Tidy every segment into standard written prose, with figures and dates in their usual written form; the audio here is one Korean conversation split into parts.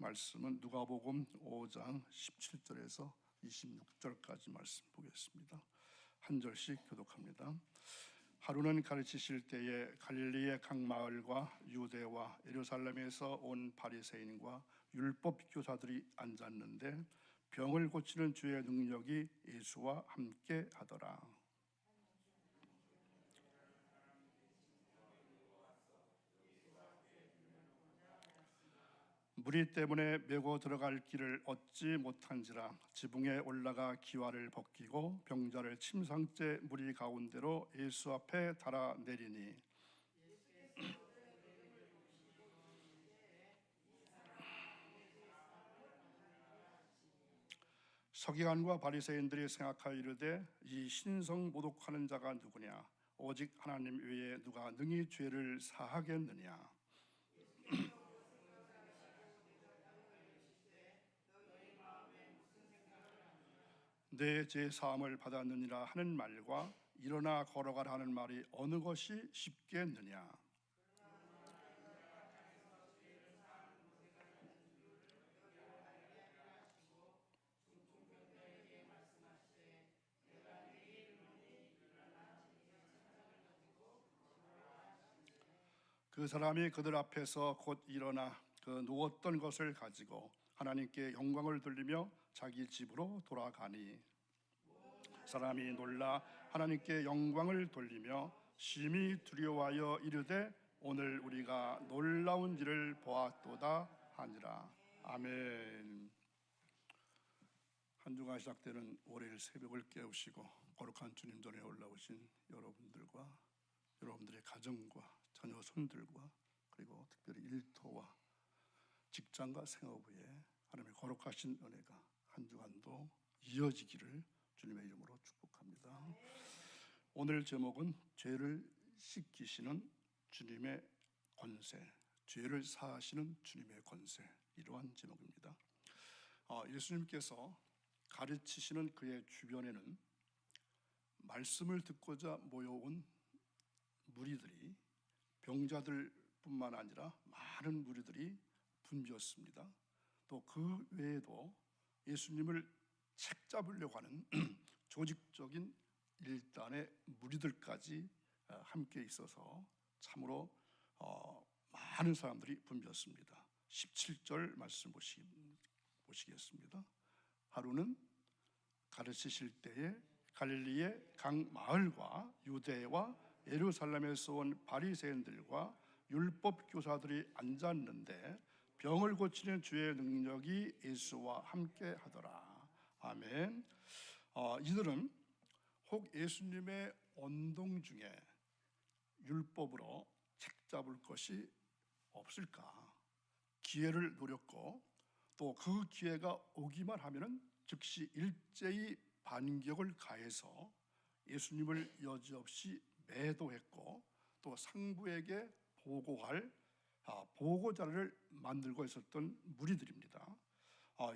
말씀은 누가복음 5장 17절에서 26절까지 말씀 보겠습니다. 한 절씩 교독합니다. 하루는 가르치실 때에 갈릴리의 각 마을과 유대와 예루살렘에서 온 바리새인과 율법 교사들이 앉았는데 병을 고치는 주의 능력이 예수와 함께 하더라. 무리 때문에 메고 들어갈 길을 얻지 못한지라 지붕에 올라가 기와를 벗기고 병자를 침상째 무리 가운데로 예수 앞에 달아 내리니 서기관과 바리새인들이 생각하여 이르되 이 신성 모독하는 자가 누구냐? 오직 하나님 외에 누가 능히 죄를 사하겠느냐? 내 죄 사함을 받았느니라 하는 말과 일어나 걸어가라 하는 말이 어느 것이 쉽겠느냐? 그 사람이 그들 앞에서 곧 일어나 그 누웠던 것을 가지고 하나님께 영광을 돌리며 자기 집으로 돌아가니 사람이 놀라 하나님께 영광을 돌리며 심히 두려워하여 이르되 오늘 우리가 놀라운 일을 보았도다 하니라. 아멘. 한 주간 시작되는 월요일 새벽을 깨우시고 거룩한 주님 전에 올라오신 여러분들과 여러분들의 가정과 자녀 손들과 그리고 특별히 일터와 직장과 생업에 하나님의 거룩하신 은혜가 한 주간도 이어지기를 주님의 이름으로 축복합니다. 오늘 제목은 죄를 씻기시는 주님의 권세, 죄를 사하시는 주님의 권세, 이러한 제목입니다. 예수님께서 가르치시는 그의 주변에는 말씀을 듣고자 모여온 무리들이 병자들뿐만 아니라 많은 무리들이 붐볐습니다. 또 그 외에도 예수님을 책잡으려고 하는 조직적인 일단의 무리들까지 함께 있어서 참으로 많은 사람들이 붐볐습니다. 17절 말씀 보시겠습니다. 하루는 가르치실 때에 갈릴리의 각 마을과 유대와 예루살렘에서 온 바리새인들과 율법 교사들이 앉았는데 병을 고치는 주의 능력이 예수와 함께 하더라. 아멘. 이들은 혹 예수님의 언동 중에 율법으로 책잡을 것이 없을까 기회를 노렸고 또 그 기회가 오기만 하면은 즉시 일제히 반격을 가해서 예수님을 여지없이 매도했고 또 상부에게 보고할 보고자를 만들고 있었던 무리들입니다.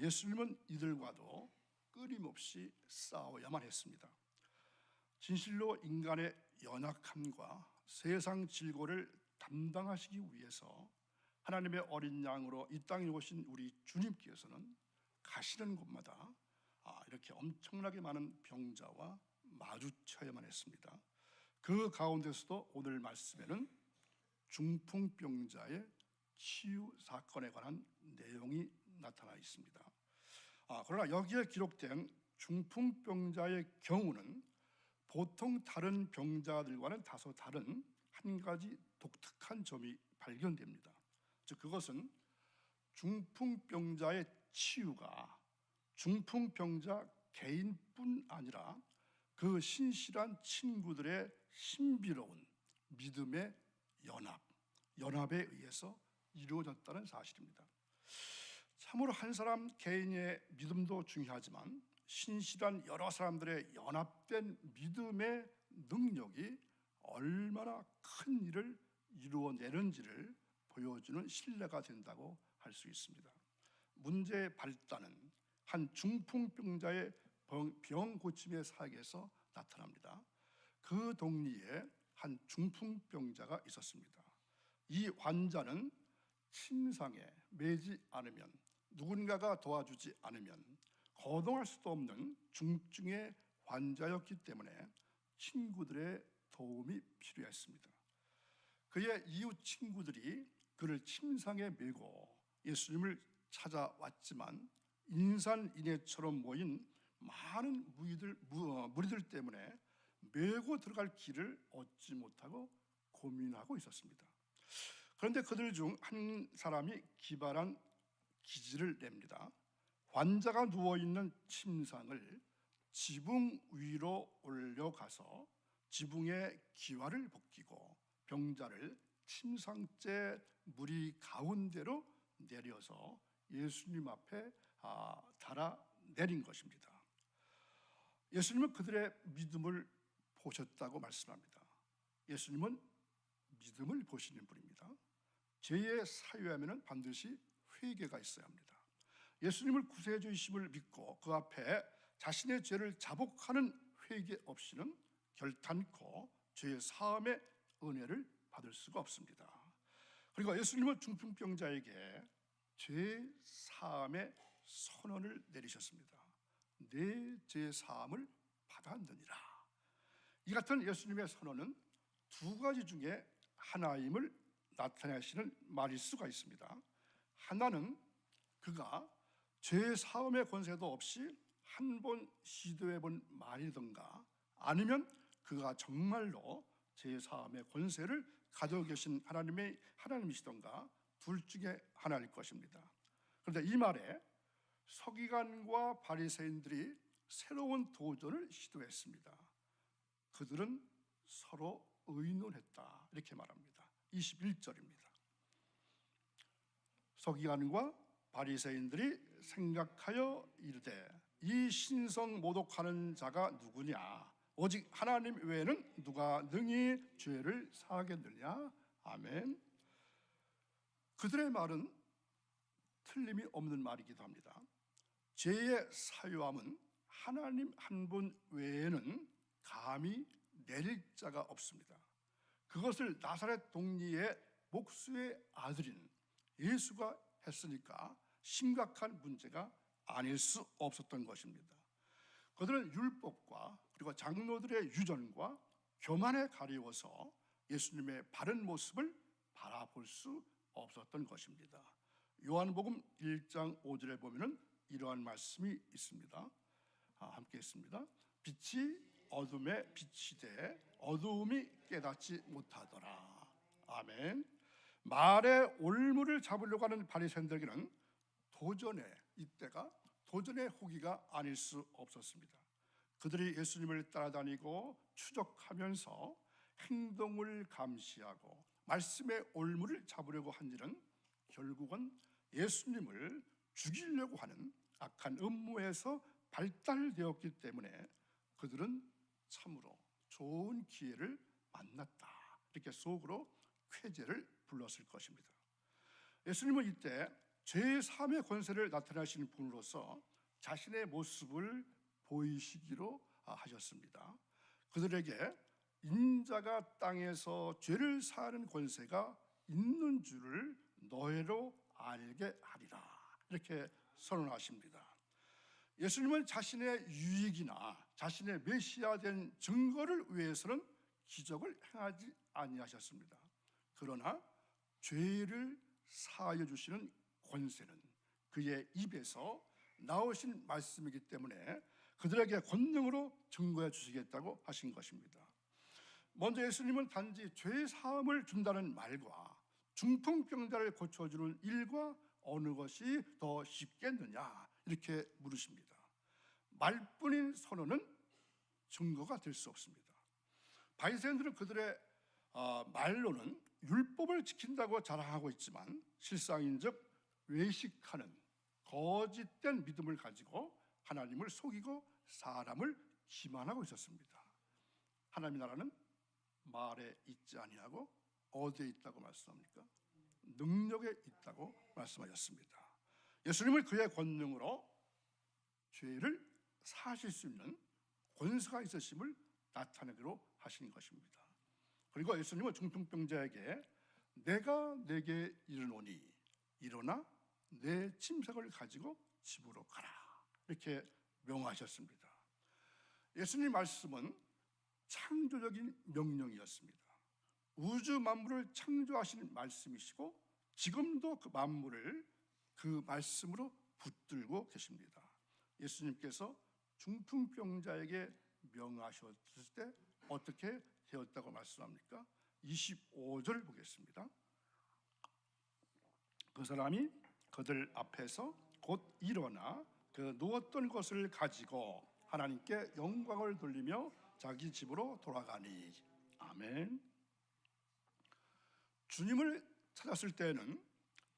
예수님은 이들과도 끊임없이 싸워야만 했습니다. 진실로 인간의 연약함과 세상 질고를 담당하시기 위해서 하나님의 어린 양으로 이 땅에 오신 우리 주님께서는 가시는 곳마다 이렇게 엄청나게 많은 병자와 마주쳐야만 했습니다. 그 가운데서도 오늘 말씀에는 중풍병자의 치유 사건에 관한 내용이 나타나 있습니다. 그러나 여기에 기록된 중풍병자의 경우는 보통 다른 병자들과는 다소 다른 한 가지 독특한 점이 발견됩니다. 즉 그것은 중풍병자의 치유가 중풍병자 개인뿐 아니라 그 신실한 친구들의 신비로운 믿음의 연합에 의해서 이루어졌다는 사실입니다. 참으로 한 사람 개인의 믿음도 중요하지만 신실한 여러 사람들의 연합된 믿음의 능력이 얼마나 큰 일을 이루어내는지를 보여주는 신뢰가 된다고 할 수 있습니다. 문제의 발단은 한 중풍병자의 병 고침의 사역에서 나타납니다. 그 동리에 한 중풍병자가 있었습니다. 이 환자는 침상에 매지 않으면 누군가가 도와주지 않으면 거동할 수도 없는 중증의 환자였기 때문에 친구들의 도움이 필요했습니다. 그의 이웃 친구들이 그를 침상에 메고 예수님을 찾아왔지만 인산인해처럼 모인 많은 무리들 때문에 메고 들어갈 길을 얻지 못하고 고민하고 있었습니다. 그런데 그들 중 한 사람이 기발한 기지를 냅니다. 환자가 누워있는 침상을 지붕 위로 올려가서 지붕에 기와를 벗기고 병자를 침상째 무리 가운데로 내려서 예수님 앞에 달아 내린 것입니다. 예수님은 그들의 믿음을 보셨다고 말씀합니다. 예수님은 믿음을 보시는 분입니다. 죄의 사유하면 반드시 회개가 있어야 합니다. 예수님을 구세주 이심을 믿고 그 앞에 자신의 죄를 자복하는 회개 없이는 결단코 죄의 사함의 은혜를 받을 수가 없습니다. 그리고 예수님은 중풍병자에게 죄 사함의 선언을 내리셨습니다. 내 죄 사함을 받았느니라. 이 같은 예수님의 선언은 두 가지 중에 하나임을 나타내시는 말일 수가 있습니다. 하나는 그가 죄 사함의 권세도 없이 한 번 시도해본 말이든가 아니면 그가 정말로 죄 사함의 권세를 가지고 계신 하나님이시던가 둘 중에 하나일 것입니다. 그런데 이 말에 서기관과 바리새인들이 새로운 도전을 시도했습니다. 그들은 서로 의논했다 이렇게 말합니다. 21절입니다. 서기관과 바리새인들이 생각하여 이르되 이 신성 모독하는 자가 누구냐? 오직 하나님 외에는 누가 능히 죄를 사하겠느냐? 아멘. 그들의 말은 틀림이 없는 말이기도 합니다. 죄의 사유함은 하나님 한 분 외에는 감히 내릴 자가 없습니다. 그것을 나사렛 동리의 목수의 아들인 예수가 했으니까 심각한 문제가 아닐 수 없었던 것입니다. 그들은 율법과 그리고 장로들의 유전과 교만에 가리워서 예수님의 바른 모습을 바라볼 수 없었던 것입니다. 요한복음 1장 5절에 보면은 이러한 말씀이 있습니다. 함께 했습니다. 빛이 어둠에 비치되 어두움이 깨닫지 못하더라. 아멘. 말의 올무를 잡으려고 하는 바리새인들에게는 도전의 호기가 아닐 수 없었습니다. 그들이 예수님을 따라다니고 추적하면서 행동을 감시하고 말씀의 올무를 잡으려고 한 일은 결국은 예수님을 죽이려고 하는 악한 음모에서 발달되었기 때문에 그들은 참으로 좋은 기회를 만났다 이렇게 속으로 쾌재를 불렀을 것입니다. 예수님은 이때 죄의 사함의 권세를 나타내시는 분으로서 자신의 모습을 보이시기로 하셨습니다. 그들에게 인자가 땅에서 죄를 사하는 권세가 있는 줄을 너희로 알게 하리라 이렇게 선언하십니다. 예수님은 자신의 유익이나 자신의 메시아된 증거를 위해서는 기적을 행하지 아니하셨습니다. 그러나 죄를 사하여 주시는 권세는 그의 입에서 나오신 말씀이기 때문에 그들에게 권능으로 증거해 주시겠다고 하신 것입니다. 먼저 예수님은 단지 죄 사함을 준다는 말과 중풍병자를 고쳐주는 일과 어느 것이 더 쉽겠느냐 이렇게 물으십니다. 말뿐인 선언은 증거가 될 수 없습니다. 바리새인들은 그들의 말로는 율법을 지킨다고 자랑하고 있지만 실상인즉 외식하는 거짓된 믿음을 가지고 하나님을 속이고 사람을 기만하고 있었습니다. 하나님의 나라는 말에 있지 아니하고 어디에 있다고 말씀합니까? 능력에 있다고 말씀하셨습니다. 예수님은 그의 권능으로 죄를 사하실 수 있는 권세가 있으심을 나타내기로 하신 것입니다. 그리고 예수님은 중풍병자에게 내가 내게 이르노니 일어나 내 침상을 가지고 집으로 가라, 이렇게 명하셨습니다. 예수님 말씀은 창조적인 명령이었습니다. 우주 만물을 창조하신 말씀이시고 지금도 그 만물을 그 말씀으로 붙들고 계십니다. 예수님께서 중풍병자에게 명하셨을 때 어떻게 되었다고 말씀합니까? 25절 보겠습니다. 그 사람이 그들 앞에서 곧 일어나 그 누웠던 것을 가지고 하나님께 영광을 돌리며 자기 집으로 돌아가니. 아멘. 주님을 찾았을 때는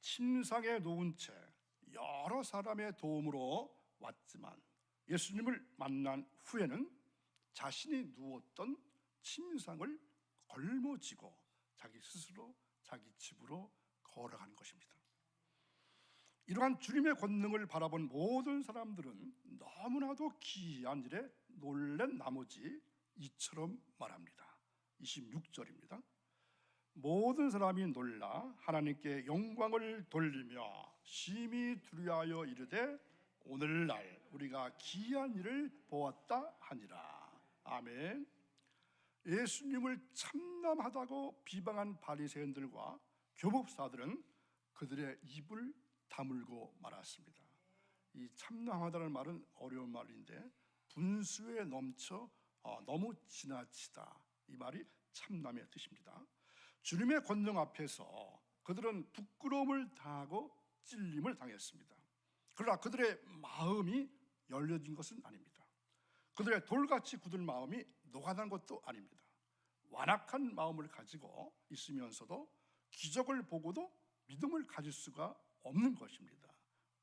침상에 누운 채 여러 사람의 도움으로 왔지만 예수님을 만난 후에는 자신이 누웠던 침상을 걸머쥐고 자기 스스로 자기 집으로 걸어가는 것입니다. 이러한 주님의 권능을 바라본 모든 사람들은 너무나도 기이한 일에 놀란 나머지 이처럼 말합니다. 26절입니다. 모든 사람이 놀라 하나님께 영광을 돌리며 심히 두려워하여 이르되 오늘날 우리가 기이한 일을 보았다 하니라. 아멘. 예수님을 참남하다고 비방한 바리새인들과 교법사들은 그들의 입을 다물고 말았습니다. 이 참남하다는 말은 어려운 말인데 분수에 넘쳐 너무 지나치다, 이 말이 참남의 뜻입니다. 주님의 권능 앞에서 그들은 부끄러움을 당하고 찔림을 당했습니다. 그러나 그들의 마음이 열려진 것은 아닙니다. 그들의 돌같이 굳은 마음이 녹아난 것도 아닙니다. 완악한 마음을 가지고 있으면서도 기적을 보고도 믿음을 가질 수가 없는 것입니다.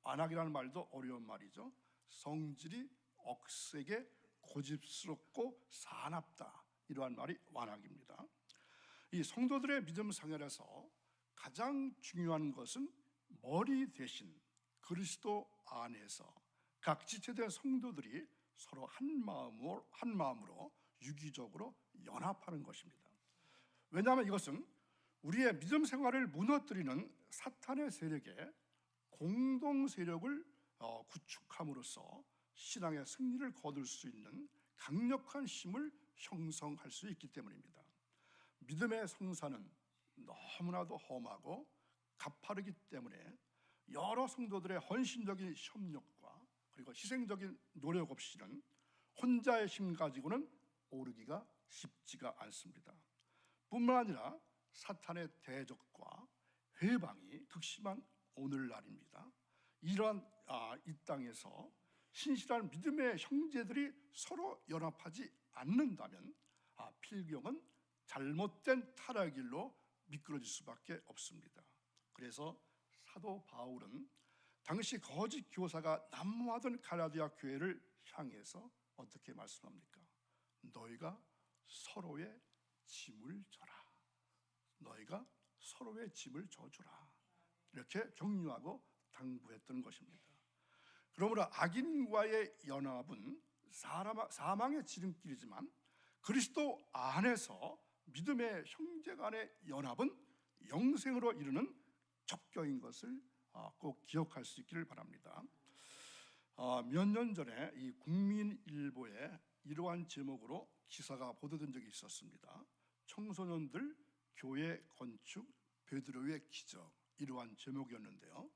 완악이라는 말도 어려운 말이죠. 성질이 억세게 고집스럽고 사납다, 이러한 말이 완악입니다. 이 성도들의 믿음 생활에서 가장 중요한 것은 머리 대신 그리스도 안에서 각 지체된 성도들이 서로 한 마음으로 유기적으로 연합하는 것입니다. 왜냐하면 이것은 우리의 믿음 생활을 무너뜨리는 사탄의 세력에 공동 세력을 구축함으로써 신앙의 승리를 거둘 수 있는 강력한 힘을 형성할 수 있기 때문입니다. 믿음의 성사는 너무나도 험하고 가파르기 때문에 여러 성도들의 헌신적인 협력과 그리고 희생적인 노력 없이는 혼자의 힘 가지고는 오르기가 쉽지가 않습니다. 뿐만 아니라 사탄의 대적과 회방이 극심한 오늘날입니다. 이러한 이 땅에서 신실한 믿음의 형제들이 서로 연합하지 않는다면 필경은 잘못된 타락의 길로 미끄러질 수밖에 없습니다. 그래서 사도 바울은 당시 거짓 교사가 난무하던 갈라디아 교회를 향해서 어떻게 말씀합니까? 너희가 서로의 짐을 져라. 너희가 서로의 짐을 져주라. 이렇게 격려하고 당부했던 것입니다. 그러므로 악인과의 연합은 사망의 지름길이지만 그리스도 안에서 믿음의 형제 간의 연합은 영생으로 이르는 접경인 것을 꼭 기억할 수 있기를 바랍니다. 몇 년 전에 이 국민일보에 이러한 제목으로 기사가 보도된 적이 있었습니다. 청소년들 교회 건축 베드로의 기적, 이러한 제목이었는데요.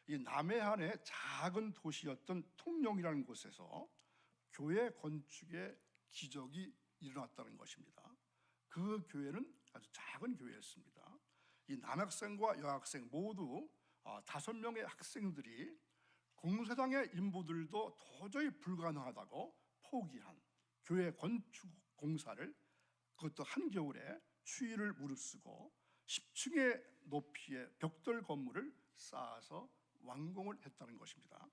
이 남해안의 작은 도시였던 통영이라는 곳에서 교회 건축의 기적이 일어났다는 것입니다. 그 교회는 아주 작은 교회였습니다. 이 남학생과 여학생 모두 5명의 학생들이 공사장의 인부들도 도저히 불가능하다고 포기한 교회 건축 공사를, 그것도 한겨울에 추위를 무릅쓰고 10층의 높이의 벽돌 건물을 쌓아서 완공을 했다는 것입니다.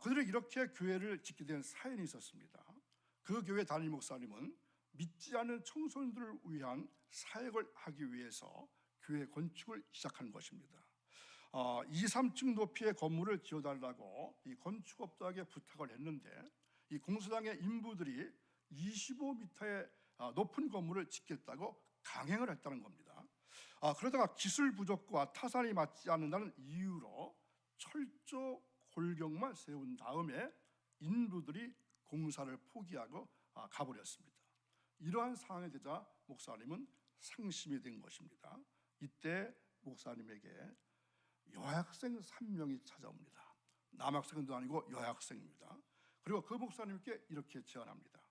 그들이 이렇게 교회를 짓게 된 사연이 있었습니다. 그 교회 담임 목사님은 믿지 않는 청소년들을 위한 사역을 하기 위해서 교회 건축을 시작한 것입니다. 2, 3층 높이의 건물을 지어달라고 이 건축업자에게 부탁을 했는데 이 공사장의 인부들이 25m의 높은 건물을 짓겠다고 강행을 했다는 겁니다. 그러다가 기술 부족과 타산이 맞지 않는다는 이유로 철저 골경만 세운 다음에 인부들이 공사를 포기하고 가버렸습니다. 이러한 상황이 되자 목사님은 상심이 된 것입니다. 이때 목사님에게 여학생 3명이 찾아옵니다. 남학생도 아니고 여학생입니다. 그리고 그 목사님께 이렇게 제안합니다.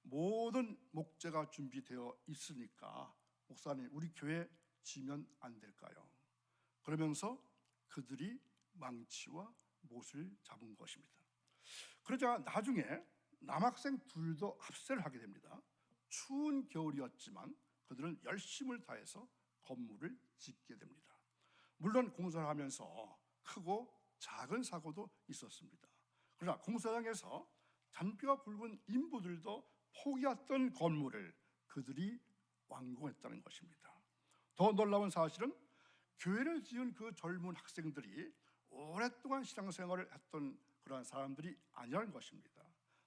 모든 목재가 준비되어 있으니까 목사님 우리 교회 지면 안 될까요? 그러면서 그들이 망치와 못을 잡은 것입니다. 그러자 나중에 남학생 둘도 합세를 하게 됩니다. 추운 겨울이었지만 그들은 열심을 다해서 건물을 짓게 됩니다. 물론 공사를 하면서 크고 작은 사고도 있었습니다. 그러나 공사장에서 잔뼈가 굵은 인부들도 포기했던 건물을 그들이 완공했다는 것입니다. 더 놀라운 사실은 교회를 지은 그 젊은 학생들이 오랫동안 신앙생활을 했던 그러한 사람들이 아니라는 것입니다.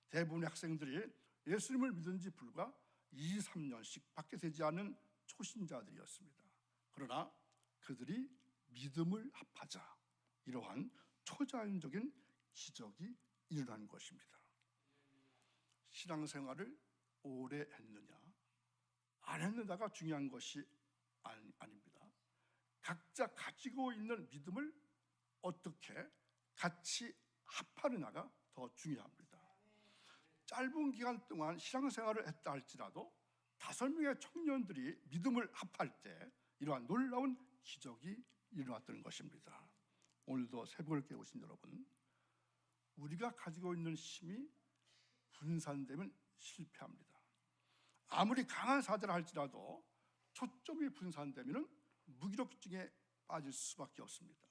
대부분의 학생들이 예수님을 믿은 지 불과 2, 3년씩 밖에 되지 않은 초신자들이었습니다. 그러나 그들이 믿음을 합하자 이러한 초자연적인 기적이 일어난 것입니다. 신앙생활을 오래 했느냐 안 했느냐가 중요한 것이 아닙니다. 각자 가지고 있는 믿음을 어떻게 같이 합하느냐가 더 중요합니다. 짧은 기간 동안 신앙생활을 했다 할지라도 5명의 청년들이 믿음을 합할 때 이러한 놀라운 기적이 일어났던 것입니다. 오늘도 새벽을 깨우신 여러분, 우리가 가지고 있는 힘이 분산되면 실패합니다. 아무리 강한 사자라 할지라도 초점이 분산되면 무기력증에 빠질 수밖에 없습니다.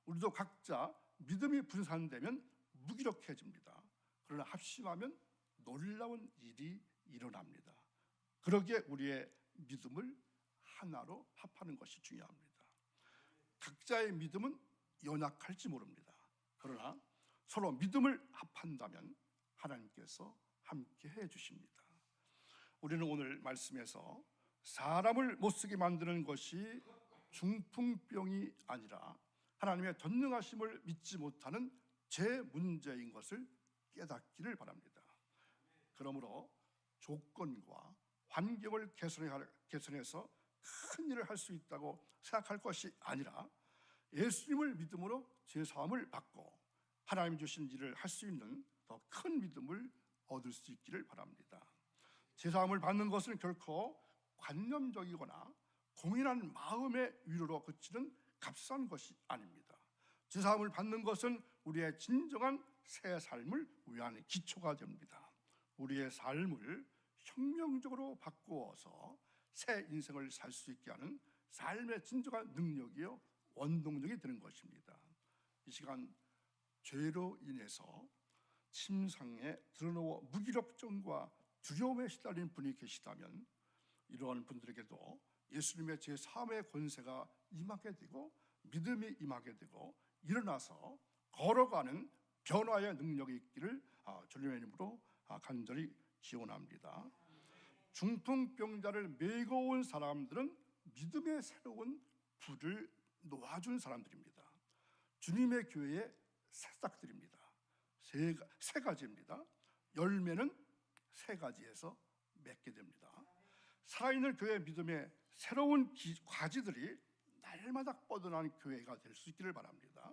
우리도 각자 믿음이 분산되면 무기력해집니다. 그러나 합심하면 놀라운 일이 일어납니다. 그러기에 우리의 믿음을 하나로 합하는 것이 중요합니다. 각자의 믿음은 연약할지 모릅니다. 그러나 서로 믿음을 합한다면 하나님께서 함께 해주십니다. 우리는 오늘 말씀에서 사람을 못쓰게 만드는 것이 중풍병이 아니라 하나님의 전능하심을 믿지 못하는 제 문제인 것을 깨닫기를 바랍니다. 그러므로 조건과 환경을 개선해서 큰 일을 할 수 있다고 생각할 것이 아니라 예수님을 믿음으로 죄사함을 받고 하나님 주신 일을 할 수 있는 더 큰 믿음을 얻을 수 있기를 바랍니다. 죄사함을 받는 것은 결코 관념적이거나 공인한 마음의 위로로 그치는 값싼 것이 아닙니다. 죄사함을 받는 것은 우리의 진정한 새 삶을 위한 기초가 됩니다. 우리의 삶을 혁명적으로 바꾸어서 새 인생을 살 수 있게 하는 삶의 진정한 능력이요 원동력이 되는 것입니다. 이 시간 죄로 인해서 침상에 드러누워 무기력증과 두려움에 시달린 분이 계시다면 이러한 분들에게도 예수님의 제3의 권세가 임하게 되고 믿음이 임하게 되고 일어나서 걸어가는 변화의 능력이 있기를 주님의 이름으로 간절히 기원합니다. 중풍병자를 메고 온 사람들은 믿음의 새로운 불을 놓아준 사람들입니다. 주님의 교회의 새싹들입니다. 세 가지입니다. 열매는 세 가지에서 맺게 됩니다. 살아있는 교회 믿음의 새로운 과지들이 날마다 뻗어나는 교회가 될 수 있기를 바랍니다.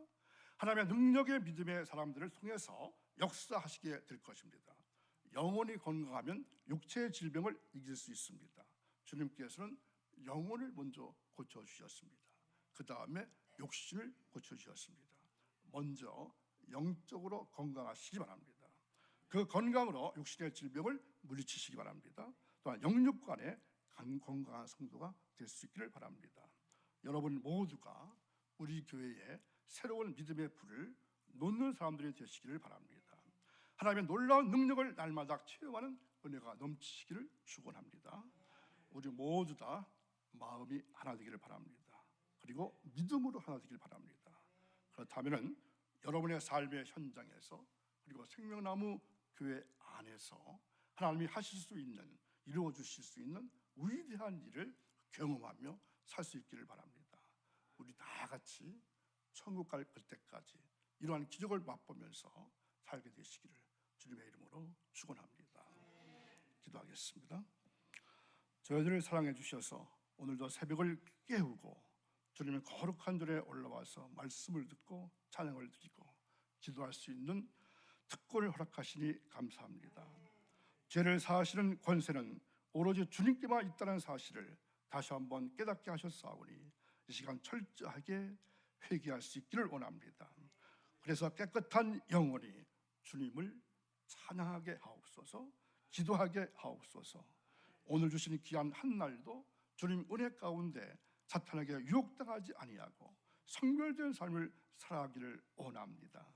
하나님의 능력의 믿음의 사람들을 통해서 역사하시게 될 것입니다. 영혼이 건강하면 육체의 질병을 이길 수 있습니다. 주님께서는 영혼을 먼저 고쳐주셨습니다. 그 다음에 육신을 고쳐주셨습니다. 먼저 영적으로 건강하시기 바랍니다. 그 건강으로 육신의 질병을 물리치시기 바랍니다. 또한 영육간에 건강한 성도가 될 수 있기를 바랍니다. 여러분 모두가 우리 교회에 새로운 믿음의 불을 놓는 사람들이 되시기를 바랍니다. 하나님의 놀라운 능력을 날마다 체험하는 은혜가 넘치시기를 축원합니다. 우리 모두 다 마음이 하나 되기를 바랍니다. 그리고 믿음으로 하나 되기를 바랍니다. 그렇다면 여러분의 삶의 현장에서 그리고 생명나무 교회 안에서 하나님이 하실 수 있는, 이루어 주실 수 있는 위대한 일을 경험하며 살 수 있기를 바랍니다. 우리 다 같이 천국 갈 그때까지 이러한 기적을 맛보면서 살게 되시기를 주님의 이름으로 축원합니다. 기도하겠습니다. 저희들을 사랑해 주셔서 오늘도 새벽을 깨우고 주님의 거룩한 전에 올라와서 말씀을 듣고 찬양을 드리고 기도할 수 있는 특권을 허락하시니 감사합니다. 죄를 사하시는 권세는 오로지 주님께만 있다는 사실을 다시 한번 깨닫게 하셨사오니 이 시간 철저하게 회개할 수 있기를 원합니다. 그래서 깨끗한 영혼이 주님을 찬양하게 하옵소서, 기도하게 하옵소서. 오늘 주신 귀한 한 날도 주님 은혜 가운데 사탄에게 유혹당하지 아니하고 성결된 삶을 살아가기를 원합니다.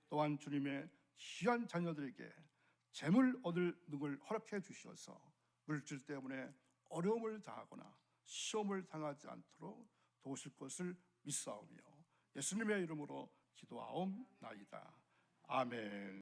또한 주님의 귀한 자녀들에게 재물 얻을 능을 허락해 주셔서 물질 때문에 어려움을 당하거나 시험을 당하지 않도록 도우실 것을 믿사오며 예수님의 이름으로 기도하옵나이다. 아멘.